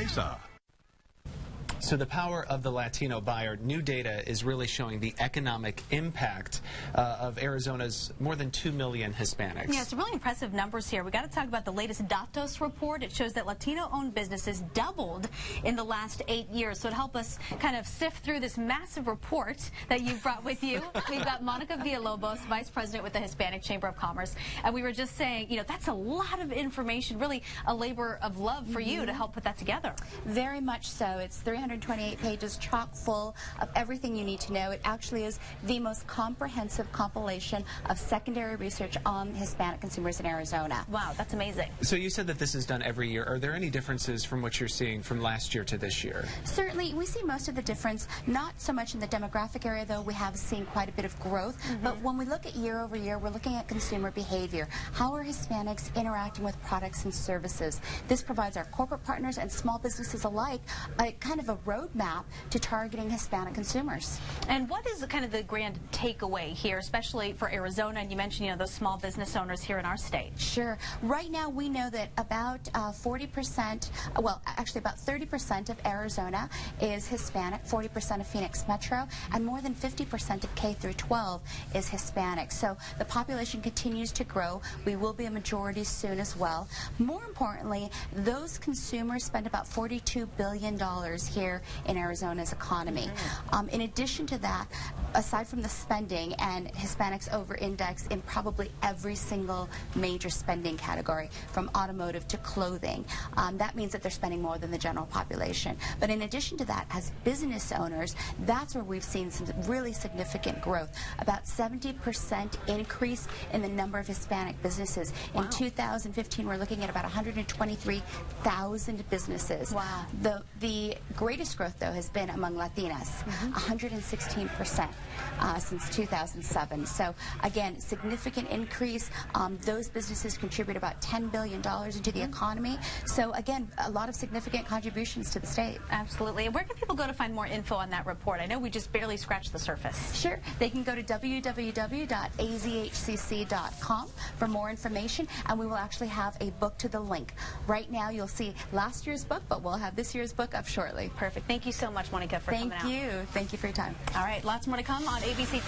Mesa. So the power of the Latino buyer, new data is really showing the economic impact of Arizona's more than 2 million Hispanics. Yeah, some really impressive numbers here. We got to talk about the latest DATOS report. It shows that Latino-owned businesses doubled in the last 8 years. So to help us kind of sift through this massive report that you brought with you, we've got Monica Villalobos, Vice President with the Hispanic Chamber of Commerce. And we were just saying, you know, that's a lot of information, really a labor of love for you to help put that together. Very much so. It's 328 pages chock full of everything you need to know. It actually is the most comprehensive compilation of secondary research on Hispanic consumers in Arizona. Wow, that's amazing. So you said that this is done every year. Are there any differences from what you're seeing from last year to this year? Certainly, we see most of the difference, not so much in the demographic area, though we have seen quite a bit of growth. But when we look at year over year, we're looking at consumer behavior. How are Hispanics interacting with products and services? This provides our corporate partners and small businesses alike a kind of a roadmap to targeting Hispanic consumers. And what is kind of the grand takeaway here, especially for Arizona? And you mentioned, you know, those small business owners here in our state. Sure. Right now, we know that about 40%, well, actually about 30% of Arizona is Hispanic, 40% of Phoenix Metro, and more than 50% of K through 12 is Hispanic. So the population continues to grow. We will be a majority soon as well. More importantly, those consumers spend about $42 billion here in Arizona's economy. In addition to that, aside from the spending, and Hispanics over-index in probably every single major spending category, from automotive to clothing. That means that they're spending more than the general population. But in addition to that, as business owners, that's where we've seen some really significant growth. About 70% increase in the number of Hispanic businesses. Wow. In 2015, we're looking at about 123,000 businesses. Wow. The greatest growth, though, has been among Latinas, 116% since 2007. So, again, significant increase. Those businesses contribute about $10 billion into the economy. So, again, a lot of significant contributions to the state. Absolutely. And where can people go to find more info on that report? I know we just barely scratched the surface. Sure. They can go to www.azhcc.com for more information, and we will actually have a book to the link. Right now, you'll see last year's book, but we'll have this year's book up shortly. Perfect. Thank you so much, Monica, for coming out. Thank you. Thank you for your time. All right, lots more to come on ABC.